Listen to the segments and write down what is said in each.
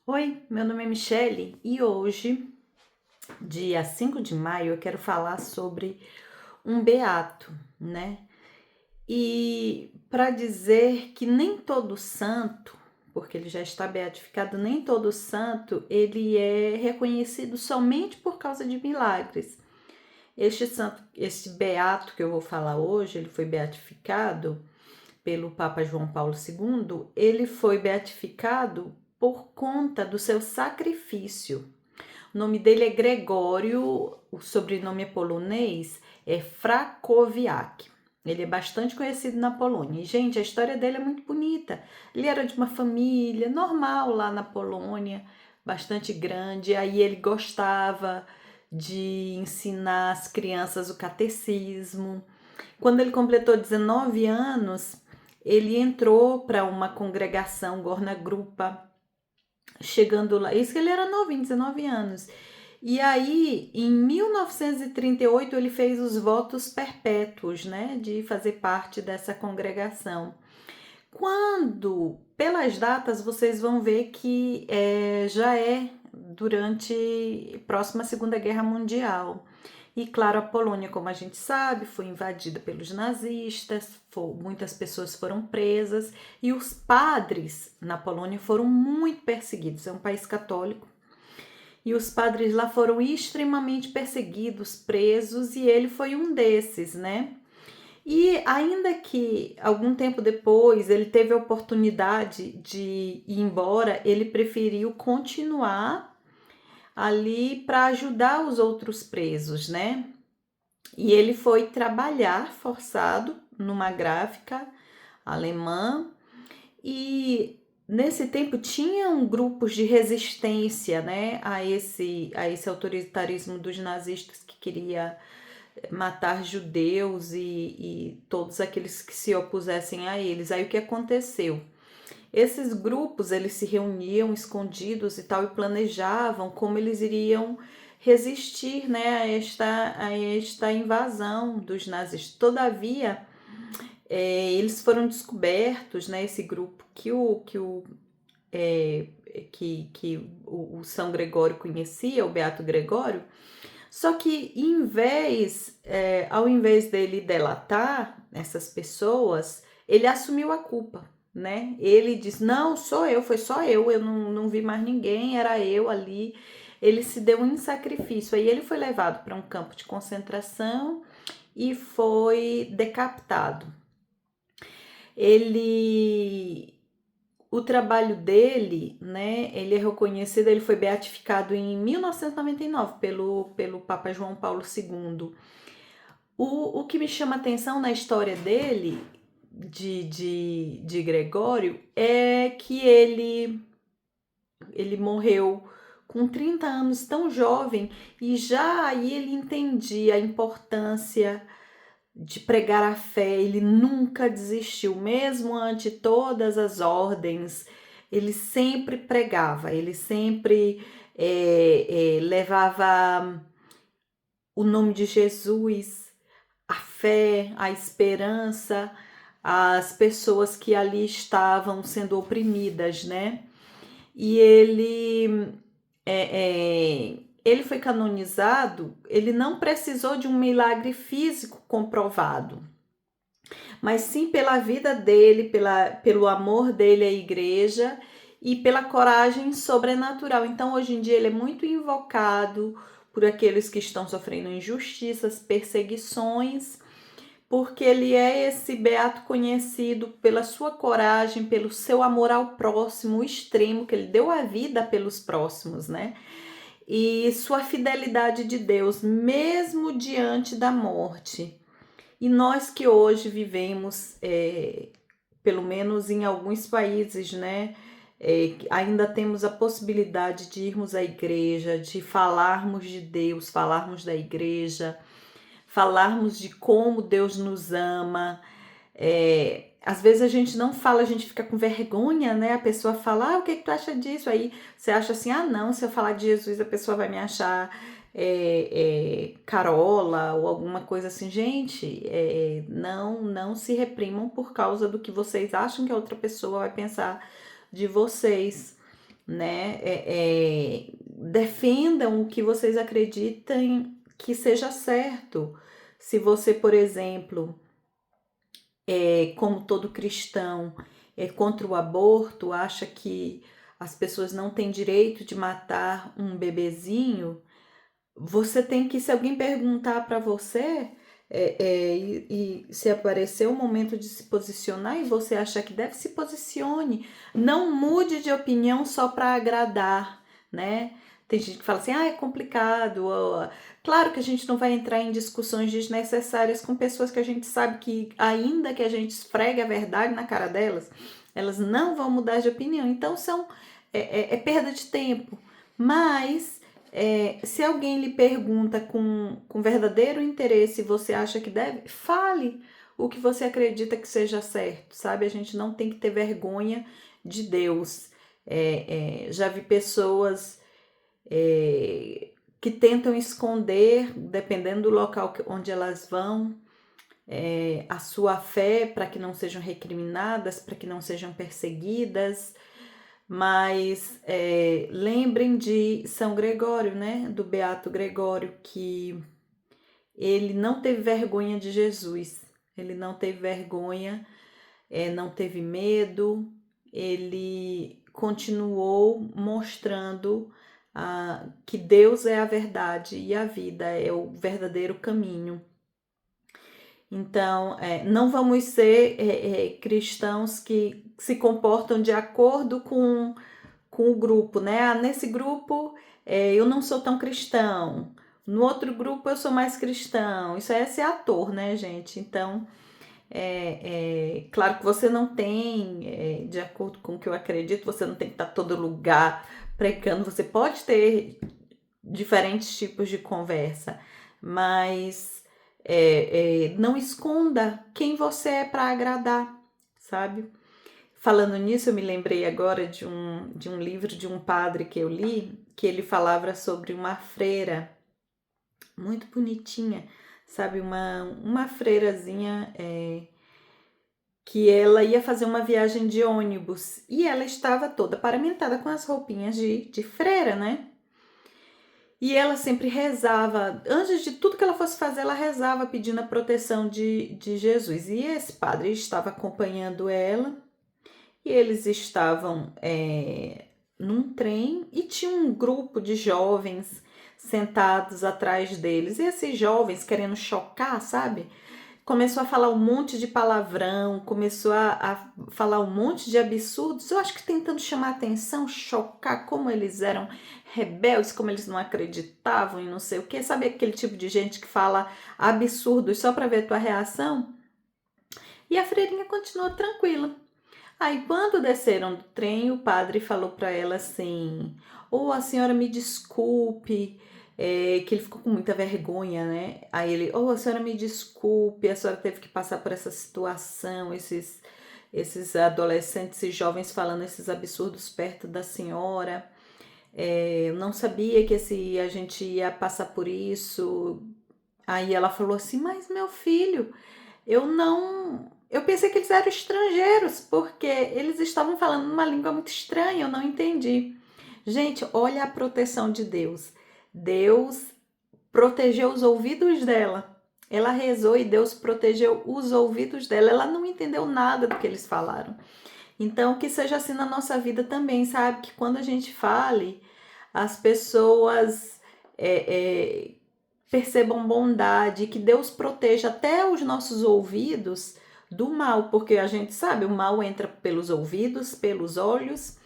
Oi, meu nome é Michele e hoje, dia 5 de maio, eu quero falar sobre um beato, né? E para dizer que nem todo santo, porque ele já está beatificado, nem todo santo ele é reconhecido somente por causa de milagres. Este santo, este beato que eu vou falar hoje, ele foi beatificado pelo Papa João Paulo II, ele foi beatificado por conta do seu sacrifício. O nome dele é Gregório, o sobrenome é polonês, é Frakowiak. Ele é bastante conhecido na Polônia. E, gente, a história dele é muito bonita. Ele era de uma família normal lá na Polônia, bastante grande. Aí ele gostava de ensinar as crianças o catecismo. Quando ele completou 19 anos, ele entrou para uma congregação Gorna Grupa, chegando lá. Isso que ele era novinho, 19 anos. E aí, em 1938, ele fez os votos perpétuos, né, de fazer parte dessa congregação. Quando, pelas datas, vocês vão ver que já é durante a próxima Segunda Guerra Mundial. E claro, a Polônia, como a gente sabe, foi invadida pelos nazistas, muitas pessoas foram presas e os padres na Polônia foram muito perseguidos. É um país católico e os padres lá foram extremamente perseguidos, presos, e ele foi um desses, né? E ainda que algum tempo depois ele teve a oportunidade de ir embora, ele preferiu continuar ali para ajudar os outros presos, né? E ele foi trabalhar forçado numa gráfica alemã e nesse tempo tinham grupos de resistência, né, a esse autoritarismo dos nazistas que queria matar judeus e todos aqueles que se opusessem a eles. Aí o que aconteceu? Esses grupos, eles se reuniam escondidos e tal e planejavam como eles iriam resistir, né, a esta invasão dos nazistas. Todavia, eles foram descobertos, né, esse grupo é, que o São Gregório conhecia, o Beato Gregório, só que ao invés dele delatar essas pessoas, ele assumiu a culpa, né? Ele diz, não, sou eu, foi só eu não vi mais ninguém, era eu ali. Ele se deu em sacrifício. Aí ele foi levado para um campo de concentração e foi decapitado. O trabalho dele, né, ele é reconhecido, ele foi beatificado em 1999 pelo Papa João Paulo II. O que me chama atenção na história dele, de Gregório, é que ele morreu com 30 anos, tão jovem, e já aí ele entendia a importância de pregar a fé. Ele nunca desistiu, mesmo ante todas as ordens, ele sempre pregava, ele sempre levava o nome de Jesus, a fé, a esperança às pessoas que ali estavam sendo oprimidas, né? E ele foi canonizado, ele não precisou de um milagre físico comprovado, mas sim pela vida dele, pelo amor dele à igreja e pela coragem sobrenatural. Então, hoje em dia, ele é muito invocado por aqueles que estão sofrendo injustiças, perseguições, porque ele é esse beato conhecido pela sua coragem, pelo seu amor ao próximo extremo, que ele deu a vida pelos próximos, né? E sua fidelidade de Deus, mesmo diante da morte. E nós que hoje vivemos, pelo menos em alguns países, né, ainda temos a possibilidade de irmos à igreja, de falarmos de Deus, falarmos da igreja, falarmos de como Deus nos ama. Às vezes a gente não fala, a gente fica com vergonha, né? A pessoa fala, o que tu acha disso? Aí você acha assim, não, se eu falar de Jesus a pessoa vai me achar carola ou alguma coisa assim. Gente, não se reprimam por causa do que vocês acham que a outra pessoa vai pensar de vocês. né? Defendam o que vocês acreditem que seja certo. Se você, por exemplo, como todo cristão, é contra o aborto, acha que as pessoas não têm direito de matar um bebezinho, você tem que, se alguém perguntar para você, e se aparecer o momento de se posicionar e você achar que deve, se posicione. Não mude de opinião só para agradar, né? Tem gente que fala assim, é complicado. Claro que a gente não vai entrar em discussões desnecessárias com pessoas que a gente sabe que, ainda que a gente esfregue a verdade na cara delas, elas não vão mudar de opinião. Então, é perda de tempo. Mas se alguém lhe pergunta com verdadeiro interesse e você acha que deve, fale o que você acredita que seja certo, sabe? A gente não tem que ter vergonha de Deus. Já vi pessoas que tentam esconder, dependendo do local onde elas vão, a sua fé para que não sejam recriminadas, para que não sejam perseguidas. Mas lembrem de São Gregório, né? Do Beato Gregório, que ele não teve vergonha de Jesus, ele não teve vergonha, não teve medo, ele continuou mostrando que Deus é a verdade e a vida, é o verdadeiro caminho. Então, não vamos ser cristãos que se comportam de acordo com o grupo, né? Nesse grupo eu não sou tão cristão, no outro grupo eu sou mais cristão. Isso é ser ator, né, gente? Então, claro que você não tem, de acordo com o que eu acredito, você não tem que estar todo lugar pregando. Você pode ter diferentes tipos de conversa, mas não esconda quem você é para agradar, sabe? Falando nisso, eu me lembrei agora de um livro de um padre que eu li, que ele falava sobre uma freira muito bonitinha, sabe? Uma freirazinha que ela ia fazer uma viagem de ônibus e ela estava toda paramentada com as roupinhas de freira, né? E ela sempre rezava, antes de tudo que ela fosse fazer, ela rezava pedindo a proteção de Jesus. E esse padre estava acompanhando ela. E eles estavam num trem e tinha um grupo de jovens sentados atrás deles. E esses jovens, querendo chocar, sabe? Começou a falar um monte de palavrão, começou a falar um monte de absurdos. Eu acho que tentando chamar atenção, chocar, como eles eram rebeldes, como eles não acreditavam e não sei o que. Sabe aquele tipo de gente que fala absurdos só para ver tua reação? E a freirinha continuou tranquila. Aí, quando desceram do trem, o padre falou para ela assim: a senhora me desculpe, que ele ficou com muita vergonha, né? Aí ele: a senhora me desculpe, a senhora teve que passar por essa situação, esses adolescentes e jovens falando esses absurdos perto da senhora. Eu não sabia que a gente ia passar por isso. Aí ela falou assim: mas meu filho, eu não. Eu pensei que eles eram estrangeiros, porque eles estavam falando uma língua muito estranha, eu não entendi. Gente, olha a proteção de Deus. Deus protegeu os ouvidos dela. Ela rezou e Deus protegeu os ouvidos dela. Ela não entendeu nada do que eles falaram. Então, que seja assim na nossa vida também, sabe? Que quando a gente fale, as pessoas percebam bondade, que Deus proteja até os nossos ouvidos do mal, porque a gente sabe, o mal entra pelos ouvidos, pelos olhos,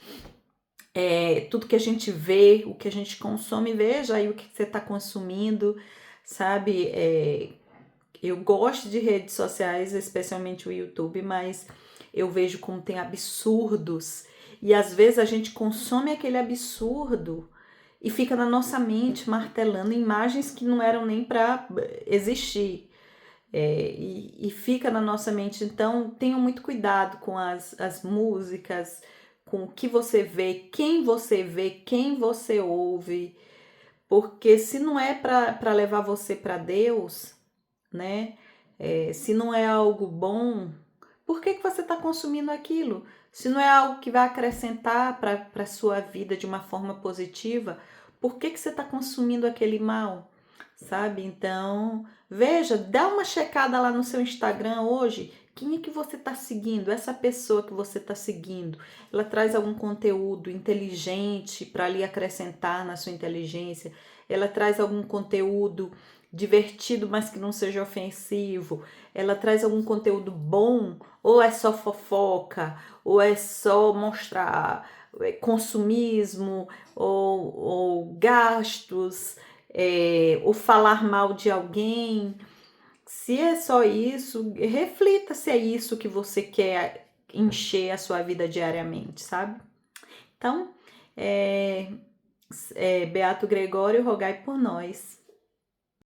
tudo que a gente vê, o que a gente consome, veja aí o que você está consumindo, sabe? Eu gosto de redes sociais, especialmente o YouTube, mas eu vejo como tem absurdos, e às vezes a gente consome aquele absurdo e fica na nossa mente martelando imagens que não eram nem para existir. E fica na nossa mente. Então, tenham muito cuidado com as músicas, com o que você vê, quem você ouve, porque se não é para levar você para Deus, né? Se não é algo bom, por que você está consumindo aquilo? Se não é algo que vai acrescentar para a sua vida de uma forma positiva, por que você está consumindo aquele mal? Sabe? Então, veja, dá uma checada lá no seu Instagram hoje. Quem é que você está seguindo? Essa pessoa que você está seguindo, ela traz algum conteúdo inteligente para lhe acrescentar na sua inteligência? Ela traz algum conteúdo divertido, mas que não seja ofensivo? Ela traz algum conteúdo bom? Ou é só fofoca? Ou é só mostrar consumismo? Ou gastos? Ou falar mal de alguém? Se é só isso, reflita se é isso que você quer encher a sua vida diariamente, sabe? Então, Beato Gregório, rogai por nós.